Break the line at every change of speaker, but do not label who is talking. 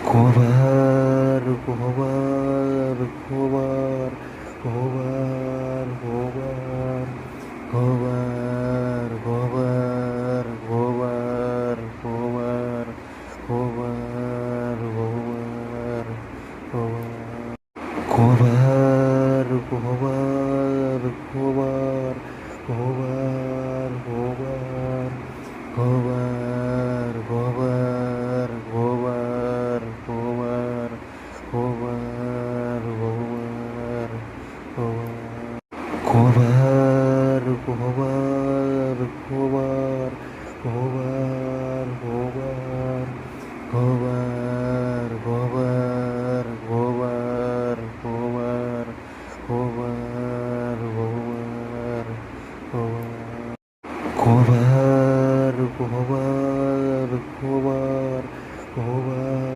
gobar gobar gobar gobar gobar gobar gobar gobar gobar gobar gobar gobar gobar gobar gobar gobar